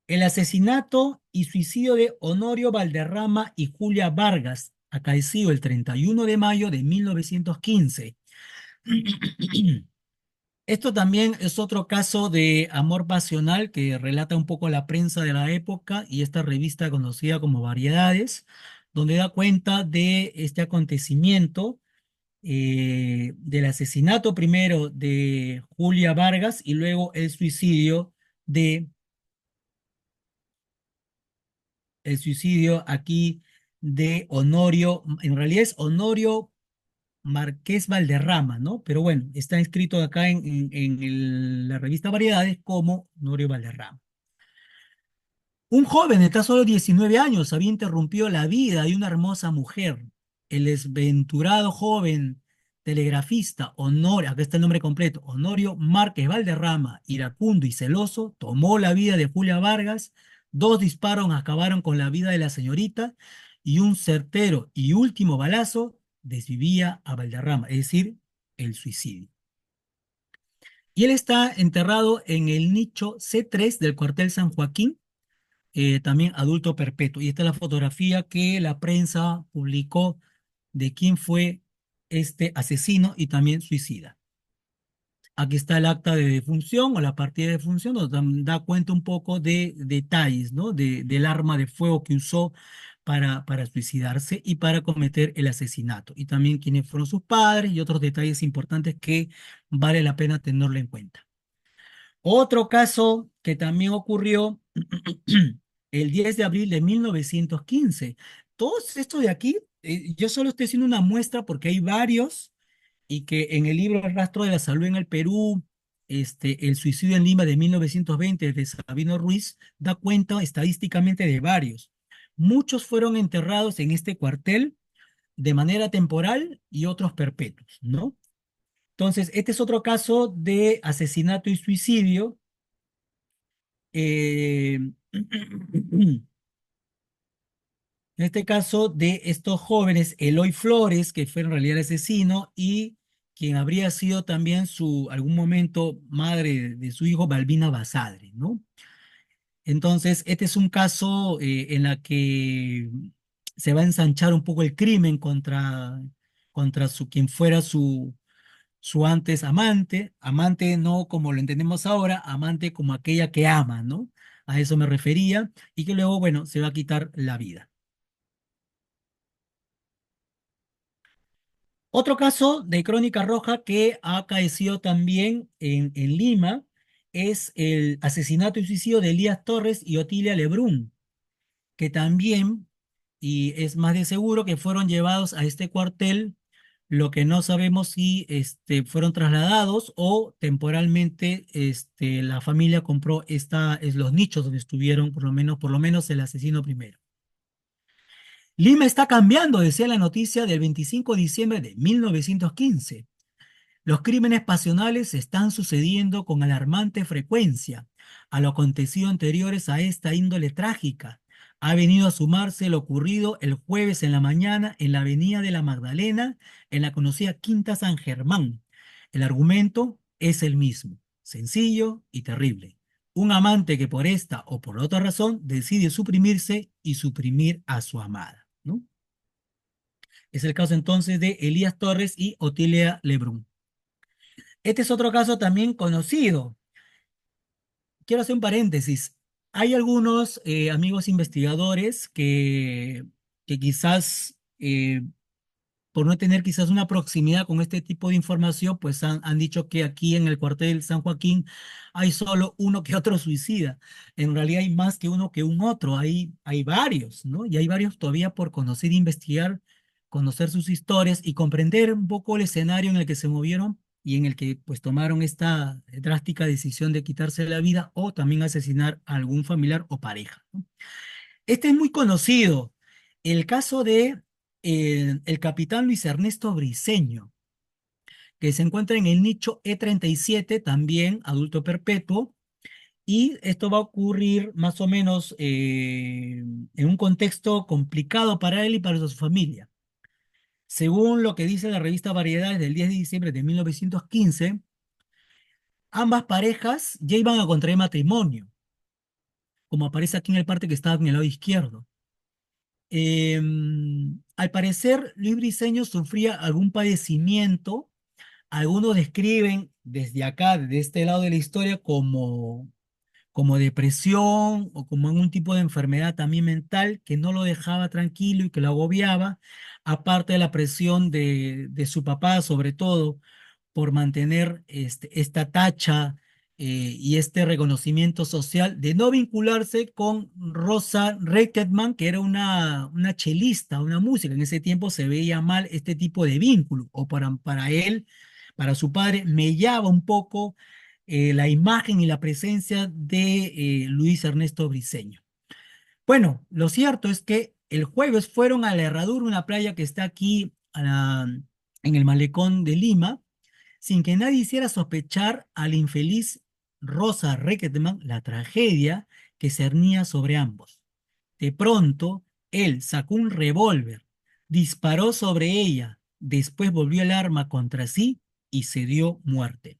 El asesinato y suicidio de Honorio Valderrama y Julia Vargas, acaecido el 31 de mayo de 1915. Esto también es otro caso de amor pasional que relata un poco la prensa de la época y esta revista conocida como Variedades, donde da cuenta de este acontecimiento, del asesinato primero de Julia Vargas y luego de el suicidio aquí de Honorio, en realidad es Honorio Marqués Valderrama, ¿no? Pero bueno, está escrito acá en la revista Variedades como Honorio Valderrama. Un joven de tan solo 19 años había interrumpido la vida de una hermosa mujer. El desventurado joven telegrafista acá está el nombre completo, Honorio Márquez Valderrama, iracundo y celoso, tomó la vida de Julia Vargas. Dos disparos acabaron con la vida de la señorita y un certero y último balazo desvivía a Valderrama, es decir, el suicidio. Y él está enterrado en el nicho C3 del cuartel San Joaquín, también adulto perpetuo. Y esta es la fotografía que la prensa publicó de quién fue este asesino y también suicida. Aquí está el acta de defunción o la partida de defunción, donde da cuenta un poco de detalles, ¿no? Del arma de fuego que usó para suicidarse y para cometer el asesinato. Y también quiénes fueron sus padres y otros detalles importantes que vale la pena tenerlo en cuenta. Otro caso que también ocurrió el 10 de abril de 1915. Todos estos de aquí, yo solo estoy haciendo una muestra porque hay varios y que en el libro El rastro de la salud en el Perú, el suicidio en Lima de 1920 de Sabino Ruiz, da cuenta estadísticamente de varios. Muchos fueron enterrados en este cuartel de manera temporal y otros perpetuos, ¿no? Entonces, este es otro caso de asesinato y suicidio. eh, En este caso de estos jóvenes, Eloy Flores, que fue en realidad el asesino, y quien habría sido también algún momento madre de su hijo, Balbina Basadre, ¿no? Entonces, este es un caso en la que se va a ensanchar un poco el crimen contra quien fuera su antes amante, amante no como lo entendemos ahora, amante como aquella que ama, ¿no? A eso me refería, y que luego, bueno, se va a quitar la vida. Otro caso de crónica roja que ha acaecido también en Lima es el asesinato y suicidio de Elías Torres y Otilia Lebrún, que también, y es más de seguro, que fueron llevados a este cuartel, lo que no sabemos si fueron trasladados o temporalmente la familia compró los nichos donde estuvieron, por lo menos el asesino primero. Lima está cambiando, decía la noticia del 25 de diciembre de 1915. Los crímenes pasionales se están sucediendo con alarmante frecuencia. A lo acontecido anteriores a esta índole trágica, ha venido a sumarse lo ocurrido el jueves en la mañana en la Avenida de la Magdalena, en la conocida Quinta San Germán. El argumento es el mismo, sencillo y terrible. Un amante que por esta o por otra razón decide suprimirse y suprimir a su amada, ¿no? Es el caso entonces de Elías Torres y Otilia Lebrun. Este es otro caso también conocido. Quiero hacer un paréntesis. Hay algunos amigos investigadores que quizás por no tener quizás una proximidad con este tipo de información, pues han dicho que aquí en el cuartel San Joaquín hay solo uno que otro suicida. En realidad hay más que uno que un otro, hay varios, ¿no? Y hay varios todavía por conocer, investigar, conocer sus historias y comprender un poco el escenario en el que se movieron y en el que pues tomaron esta drástica decisión de quitarse la vida o también asesinar a algún familiar o pareja, ¿no? Este es muy conocido, el caso de el capitán Luis Ernesto Briceño, que se encuentra en el nicho E37, también adulto perpetuo, y esto va a ocurrir más o menos en un contexto complicado para él y para su familia. Según lo que dice la revista Variedades del 10 de diciembre de 1915, ambas parejas ya iban a contraer matrimonio, como aparece aquí en el parte que está en el lado izquierdo. Al parecer, Luis Briceño sufría algún padecimiento. Algunos describen desde acá, desde este lado de la historia, como depresión o como algún tipo de enfermedad también mental que no lo dejaba tranquilo y que lo agobiaba, aparte de la presión de su papá, sobre todo, por mantener esta tacha y este reconocimiento social de no vincularse con Rosa Reckerman, que era una chelista, una música. En ese tiempo se veía mal este tipo de vínculo, o para él, para su padre, mellaba un poco la imagen y la presencia de Luis Ernesto Briceño. Bueno, lo cierto es que el jueves fueron a la Herradura, una playa que está aquí en el malecón de Lima, sin que nadie hiciera sospechar al infeliz Rosa Reckerman la tragedia que cernía sobre ambos. De pronto, él sacó un revólver, disparó sobre ella, después volvió el arma contra sí y se dio muerte.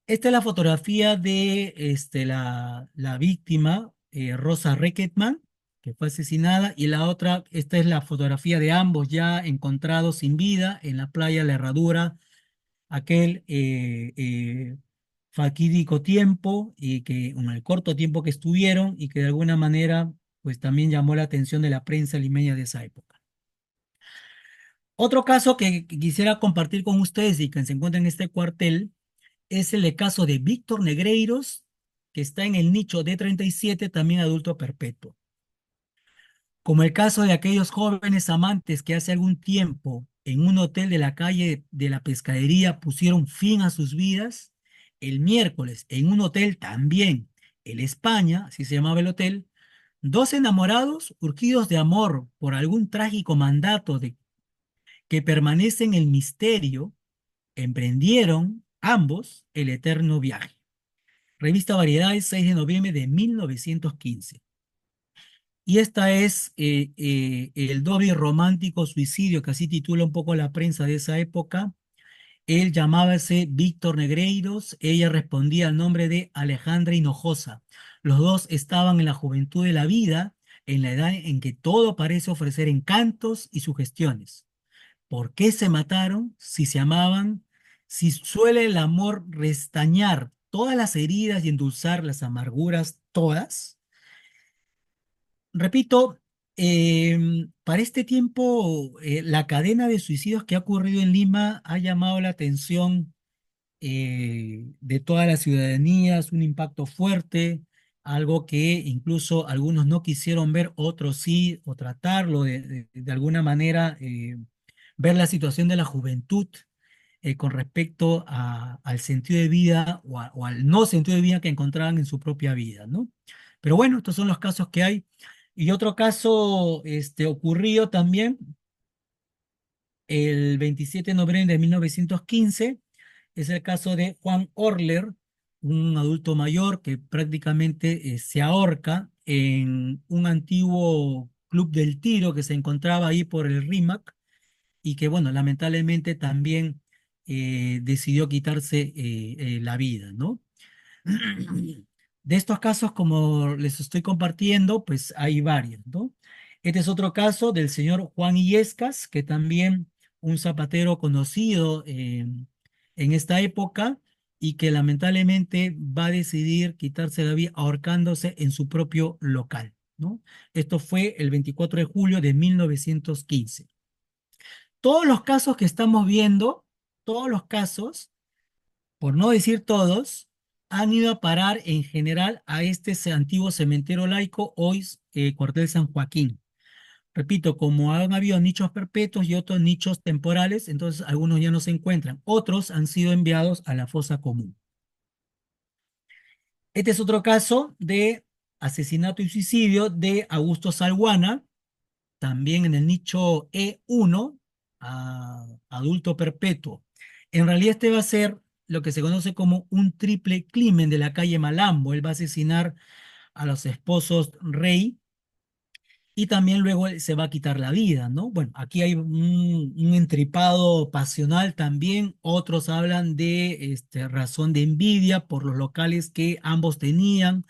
Esta es la fotografía de la víctima, Rosa Reckerman, que fue asesinada, y la otra, esta es la fotografía de ambos ya encontrados sin vida en la playa La Herradura, aquel fatídico tiempo y que en el corto tiempo que estuvieron y que de alguna manera pues también llamó la atención de la prensa limeña de esa época. Otro caso que quisiera compartir con ustedes y que se encuentra en este cuartel es el caso de Víctor Negreiros, que está en el nicho D37, también adulto perpetuo. Como el caso de aquellos jóvenes amantes que hace algún tiempo en un hotel de la calle de la Pescadería pusieron fin a sus vidas, el miércoles en un hotel también, el España, así se llamaba el hotel, dos enamorados urgidos de amor por algún trágico mandato de que permanece en el misterio, emprendieron ambos el eterno viaje. Revista Variedades, 6 de noviembre de 1915. Y esta es el doble romántico suicidio, que así titula un poco la prensa de esa época. Él llamábase Víctor Negreiros, ella respondía al nombre de Alejandra Hinojosa. Los dos estaban en la juventud de la vida, en la edad en que todo parece ofrecer encantos y sugestiones. ¿Por qué se mataron? Si se amaban, si suele el amor restañar todas las heridas y endulzar las amarguras todas. Repito, para este tiempo, la cadena de suicidios que ha ocurrido en Lima ha llamado la atención de toda la ciudadanía, es un impacto fuerte, algo que incluso algunos no quisieron ver, otros sí, o tratarlo de alguna manera, ver la situación de la juventud con respecto al sentido de vida o al no sentido de vida que encontraban en su propia vida, ¿no? Pero bueno, estos son los casos que hay. Y otro caso ocurrió también el 27 de noviembre de 1915, es el caso de Juan Orler, un adulto mayor que prácticamente se ahorca en un antiguo club del tiro que se encontraba ahí por el RIMAC y que, bueno, lamentablemente también decidió quitarse la vida, ¿no? De estos casos, como les estoy compartiendo, pues hay varios, ¿no? Este es otro caso del señor Juan Illescas, que también un zapatero conocido en esta época y que lamentablemente va a decidir quitarse la vida ahorcándose en su propio local, ¿no? Esto fue el 24 de julio de 1915. Todos los casos que estamos viendo, todos los casos, por no decir todos, han ido a parar en general a este antiguo cementerio laico, hoy Cuartel San Joaquín. Repito, como han habido nichos perpetuos y otros nichos temporales, entonces algunos ya no se encuentran. Otros han sido enviados a la fosa común. Este es otro caso de asesinato y suicidio de Augusto Salguana, también en el nicho E1, adulto perpetuo. En realidad este va a ser lo que se conoce como un triple crimen de la calle Malambo. Él va a asesinar a los esposos Rey y también luego él se va a quitar la vida, ¿no? Bueno, aquí hay un entripado pasional también. Otros hablan de razón de envidia por los locales que ambos tenían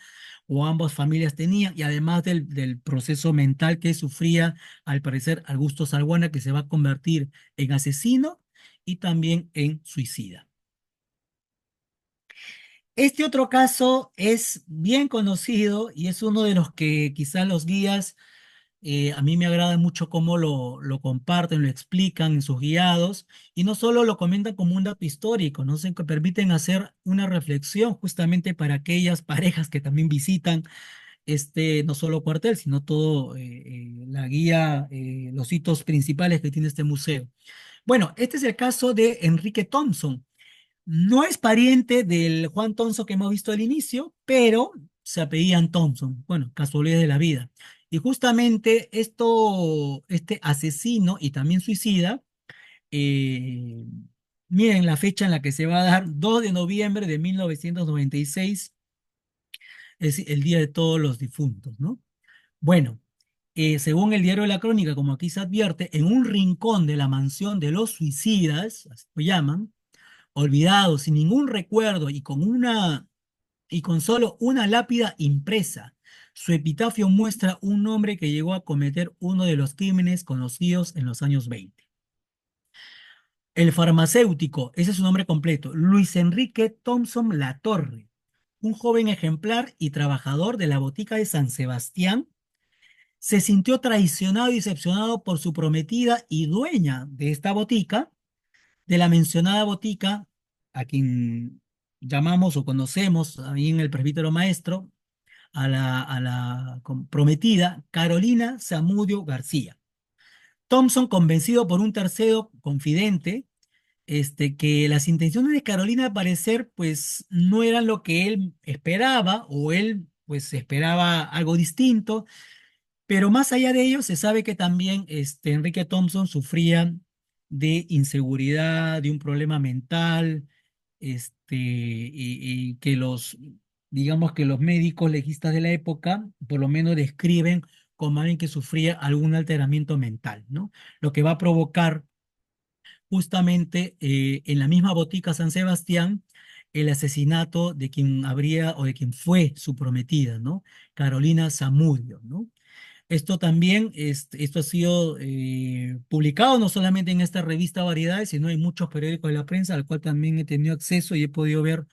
o ambas familias tenían, y además del proceso mental que sufría, al parecer, Augusto Salguana, que se va a convertir en asesino y también en suicida. Este otro caso es bien conocido y es uno de los que quizás los guías, a mí me agrada mucho cómo lo comparten, lo explican en sus guiados, y no solo lo comentan como un dato histórico, no sé, que permiten hacer una reflexión justamente para aquellas parejas que también visitan no solo cuartel, sino todo la guía, los hitos principales que tiene este museo. Bueno, este es el caso de Enrique Thompson. No es pariente del Juan Thompson que hemos visto al inicio, pero se apellían Thompson. Bueno, casualidades de la vida. Y justamente este asesino y también suicida, eh, miren la fecha en la que se va a dar, 2 de noviembre de 1996, es el Día de Todos los Difuntos, ¿no? Bueno, según el diario de la Crónica, como aquí se advierte, en un rincón de la mansión de los suicidas, así lo llaman, olvidado, sin ningún recuerdo y con solo una lápida impresa, su epitafio muestra un hombre que llegó a cometer uno de los crímenes conocidos en los años 20. El farmacéutico, ese es su nombre completo, Luis Enrique Thompson Latorre, un joven ejemplar y trabajador de la botica de San Sebastián, se sintió traicionado y decepcionado por su prometida y dueña de esta botica, de la mencionada botica, a quien llamamos o conocemos ahí en el presbítero maestro, a la prometida Carolina Zamudio García. Thompson, convencido por un tercero confidente, que las intenciones de Carolina al parecer pues no eran lo que él esperaba, o él pues esperaba algo distinto, pero más allá de ello, se sabe que también Enrique Thompson sufría de inseguridad, de un problema mental, y que digamos que los médicos legistas de la época, por lo menos describen como alguien que sufría algún alteramiento mental, ¿no? Lo que va a provocar justamente en la misma botica San Sebastián el asesinato de quien habría o de quien fue su prometida, ¿no? Carolina Zamudio, ¿no? Esto también, esto ha sido publicado no solamente en esta revista Variedades, sino en muchos periódicos de la prensa, al cual también he tenido acceso y he podido ver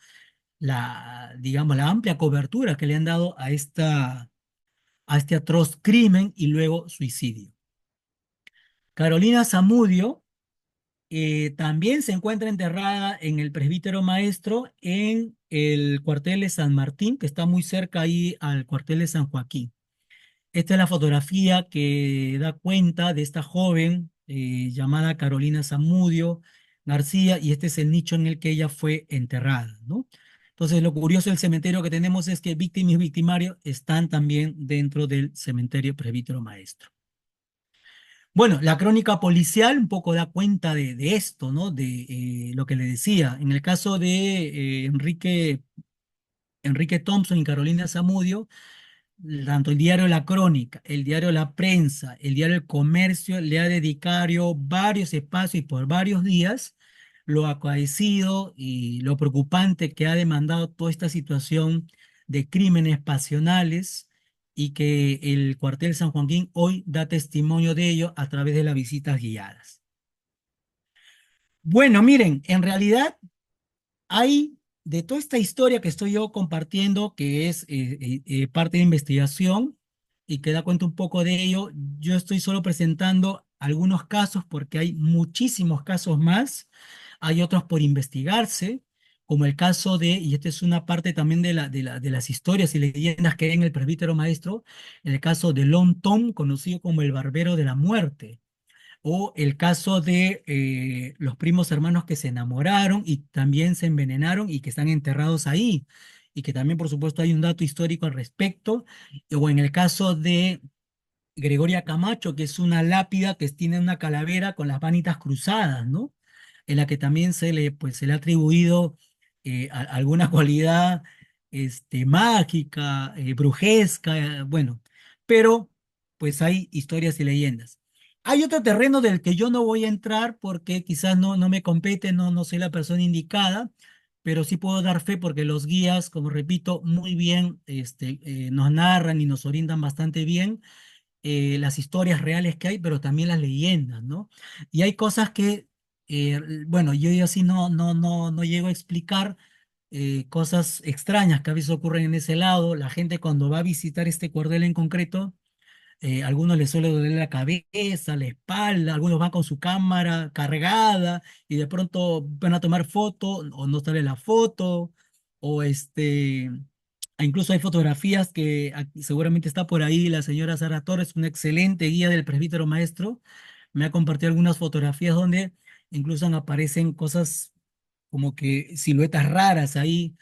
digamos, la amplia cobertura que le han dado a este atroz crimen y luego suicidio. Carolina Zamudio también se encuentra enterrada en el presbítero maestro en el cuartel de San Martín, que está muy cerca ahí al cuartel de San Joaquín. Esta es la fotografía que da cuenta de esta joven llamada Carolina Zamudio García, y este es el nicho en el que ella fue enterrada, ¿no? Entonces, lo curioso del cementerio que tenemos es que víctimas y victimarios están también dentro del cementerio presbítero maestro. Bueno, la crónica policial un poco da cuenta de esto, ¿no? De lo que le decía. En el caso de Enrique Thompson y Carolina Zamudio, tanto el diario La Crónica, el diario La Prensa, el diario El Comercio le ha dedicado varios espacios y por varios días lo acaecido y lo preocupante que ha demandado toda esta situación de crímenes pasionales, y que el cuartel San Joaquín hoy da testimonio de ello a través de las visitas guiadas. Bueno, miren, en realidad hay de toda esta historia que estoy yo compartiendo, que es parte de investigación y que da cuenta un poco de ello, yo estoy solo presentando algunos casos porque hay muchísimos casos más, hay otros por investigarse, como el caso de, y esta es una parte también de las historias y leyendas que hay en el presbítero maestro, el caso de Lon Tom, conocido como el barbero de la muerte, o el caso de los primos hermanos que se enamoraron y también se envenenaron y que están enterrados ahí, y que también, por supuesto, hay un dato histórico al respecto, o en el caso de Gregoria Camacho, que es una lápida que tiene una calavera con las vanitas cruzadas, ¿no? En la que también se le ha atribuido alguna cualidad mágica, brujesca, bueno, pero pues hay historias y leyendas. Hay otro terreno del que yo no voy a entrar porque quizás no me compete, no soy la persona indicada, pero sí puedo dar fe porque los guías, como repito, muy bien nos narran y nos orientan bastante bien las historias reales que hay, pero también las leyendas, ¿no? Y hay cosas que, bueno, yo así no llego a explicar cosas extrañas que a veces ocurren en ese lado. La gente cuando va a visitar este cuartel en concreto, a algunos les suele doler la cabeza, la espalda, algunos van con su cámara cargada y de pronto van a tomar foto o no sale la foto, o incluso hay fotografías que seguramente está por ahí la señora Sara Torres, una excelente guía del presbítero maestro, me ha compartido algunas fotografías donde incluso aparecen cosas como que siluetas raras ahí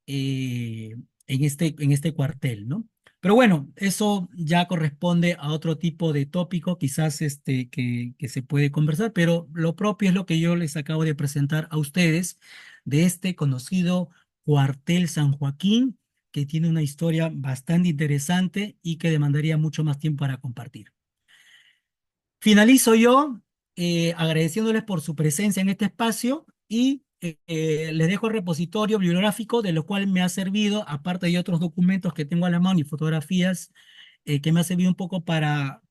en este cuartel, ¿no? Pero bueno, eso ya corresponde a otro tipo de tópico, quizás que se puede conversar, pero lo propio es lo que yo les acabo de presentar a ustedes de este conocido cuartel San Joaquín, que tiene una historia bastante interesante y que demandaría mucho más tiempo para compartir. Finalizo yo agradeciéndoles por su presencia en este espacio y les dejo el repositorio bibliográfico de lo cual me ha servido, aparte de otros documentos que tengo a la mano y fotografías que me ha servido un poco para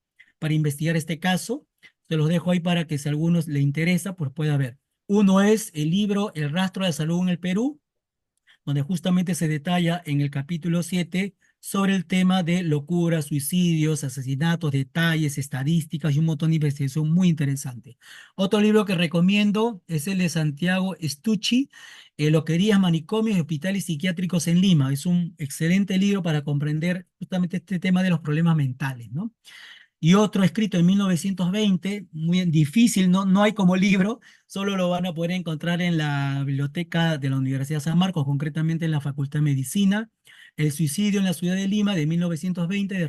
investigar este caso. Se los dejo ahí para que si a algunos le interesa, pues pueda ver. Uno es el libro El rastro de salud en el Perú, donde justamente se detalla en el capítulo 7 sobre el tema de locuras, suicidios, asesinatos, detalles, estadísticas y un montón de investigación muy interesante. Otro libro que recomiendo es el de Santiago Stucci, Loquerías, manicomios y hospitales psiquiátricos en Lima. Es un excelente libro para comprender justamente este tema de los problemas mentales, ¿no? Y otro escrito en 1920, muy difícil, no hay como libro, solo lo van a poder encontrar en la biblioteca de la Universidad San Marcos, concretamente en la Facultad de Medicina, El suicidio en la ciudad de Lima de 1920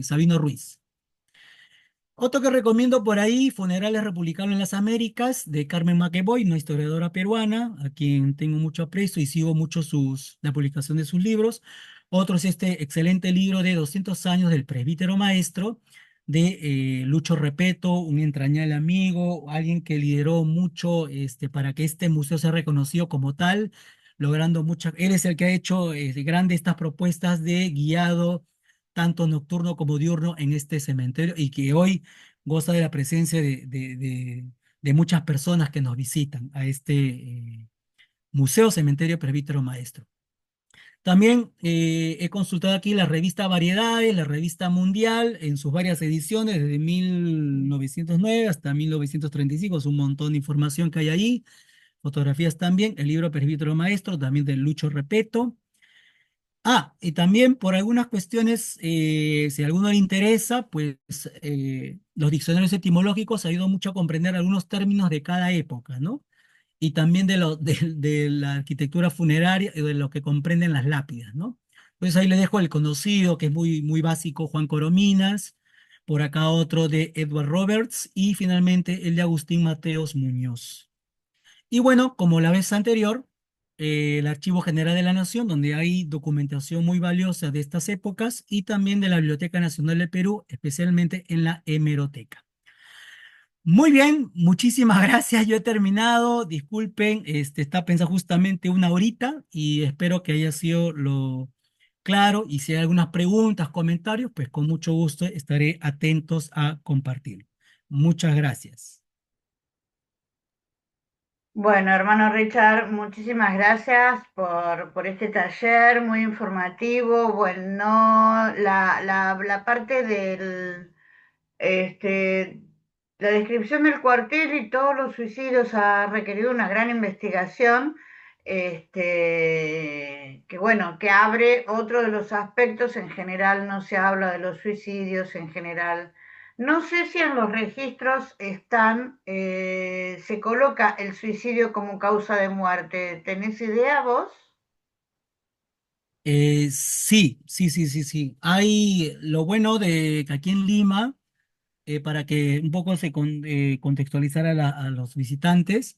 Sabino Ruiz. Otro que recomiendo por ahí, Funerales Republicanos en las Américas, de Carmen McEvoy, una historiadora peruana, a quien tengo mucho aprecio y sigo mucho la publicación de sus libros. Otro es este excelente libro de 200 años del presbítero maestro, de Lucho Repeto, un entrañable amigo, alguien que lideró mucho para que este museo sea reconocido como tal, logrando muchas. Él es el que ha hecho grandes estas propuestas de guiado tanto nocturno como diurno en este cementerio y que hoy goza de la presencia de muchas personas que nos visitan a este Museo Cementerio Presbítero Maestro. También he consultado aquí la revista Variedades, la revista Mundial, en sus varias ediciones, desde 1909 hasta 1935, es un montón de información que hay ahí, fotografías también, el libro Presbítero Maestro, también de Lucho Repeto. Y también por algunas cuestiones, si a alguno le interesa, pues los diccionarios etimológicos ayudan mucho a comprender algunos términos de cada época, ¿no? Y también de la arquitectura funeraria y de lo que comprenden las lápidas, ¿no? Pues ahí le dejo el conocido, que es muy básico, Juan Corominas, por acá otro de Edward Roberts y finalmente el de Agustín Mateos Muñoz. Y bueno, como la vez anterior, el Archivo General de la Nación, donde hay documentación muy valiosa de estas épocas, y también de la Biblioteca Nacional del Perú, especialmente en la hemeroteca. Muy bien, muchísimas gracias. Yo he terminado. Disculpen, está pensado justamente una horita y espero que haya sido lo claro. Y si hay algunas preguntas, comentarios, pues con mucho gusto estaré atentos a compartir. Muchas gracias. Bueno, hermano Richard, muchísimas gracias por este taller muy informativo. Bueno, la parte Este, la descripción del cuartel y todos los suicidios ha requerido una gran investigación, que bueno, que abre otro de los aspectos. En general no se habla de los suicidios en general. No sé si en los registros se coloca el suicidio como causa de muerte. ¿Tenés idea vos? Sí, sí, sí, sí, sí. Hay lo bueno de que aquí en Lima, para que un poco contextualizar a los visitantes,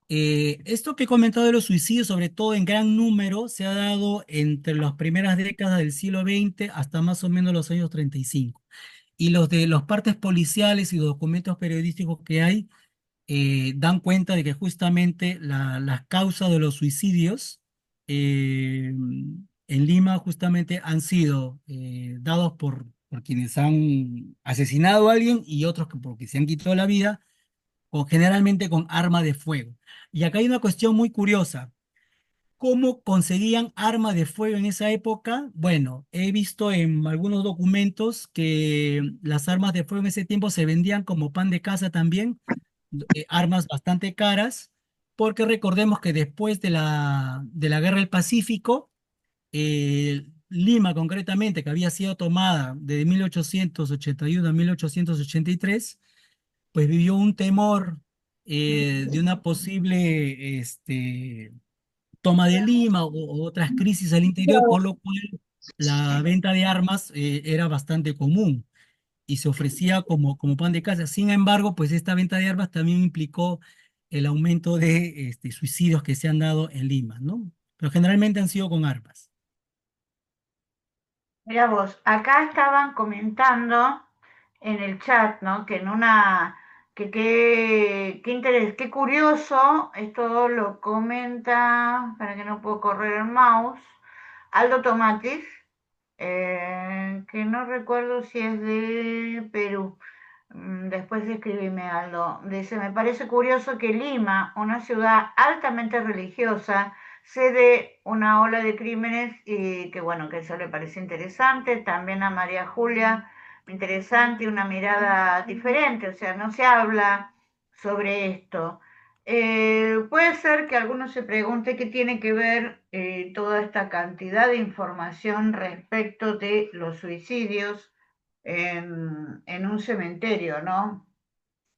esto que he comentado de los suicidios, sobre todo en gran número, se ha dado entre las primeras décadas del siglo XX hasta más o menos los años 35. Y los de los partes policiales y documentos periodísticos que hay dan cuenta de que justamente las causas de los suicidios en Lima justamente han sido dados por quienes han asesinado a alguien y otros que porque se han quitado la vida, generalmente con arma de fuego. Y acá hay una cuestión muy curiosa. ¿Cómo conseguían armas de fuego en esa época? Bueno, he visto en algunos documentos que las armas de fuego en ese tiempo se vendían como pan de casa también, armas bastante caras, porque recordemos que después de la Guerra del Pacífico, Lima concretamente, que había sido tomada de 1881 a 1883, pues vivió un temor de una posible toma de Lima o otras crisis al interior, por lo cual la venta de armas era bastante común y se ofrecía como pan de casa. Sin embargo, pues esta venta de armas también implicó el aumento de suicidios que se han dado en Lima, ¿no? Pero generalmente han sido con armas. Mira vos, acá estaban comentando en el chat, ¿no? Que en una, que qué interés, qué curioso, esto lo comenta, para que no puedo correr el mouse, Aldo Tomatis, que no recuerdo si es de Perú. Después escribime Aldo. Dice, me parece curioso que Lima, una ciudad altamente religiosa, cede una ola de crímenes y que bueno, que eso le parece interesante. También a María Julia, interesante, una mirada diferente, o sea, no se habla sobre esto. Puede ser que alguno se pregunte qué tiene que ver toda esta cantidad de información respecto de los suicidios en un cementerio, ¿no?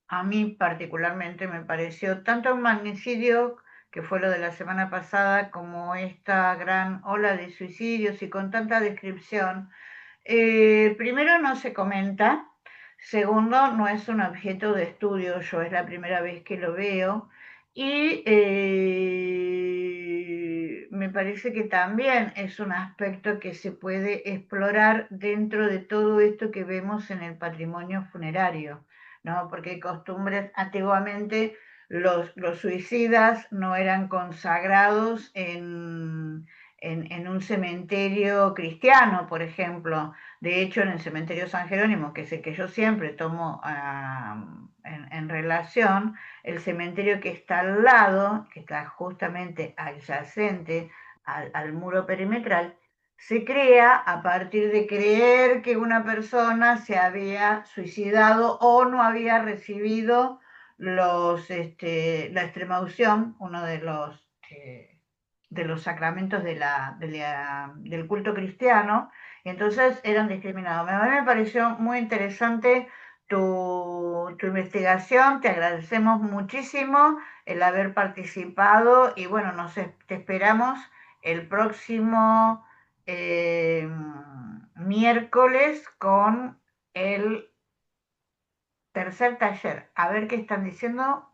A mí particularmente me pareció tanto un magnicidio, que fue lo de la semana pasada, como esta gran ola de suicidios y con tanta descripción. Primero, no se comenta. Segundo, no es un objeto de estudio. Yo es la primera vez que lo veo. Y me parece que también es un aspecto que se puede explorar dentro de todo esto que vemos en el patrimonio funerario, ¿no? Porque costumbres antiguamente los suicidas no eran consagrados en un cementerio cristiano, por ejemplo. De hecho, en el cementerio San Jerónimo, que es el que yo siempre tomo en relación, el cementerio que está al lado, que está justamente adyacente al muro perimetral, se crea a partir de creer que una persona se había suicidado o no había recibido la extrema unción, uno de los sacramentos del culto cristiano, y entonces eran discriminados. A mí me pareció muy interesante tu investigación, te agradecemos muchísimo el haber participado y bueno, te esperamos el próximo eh, miércoles con el tercer taller. A ver qué están diciendo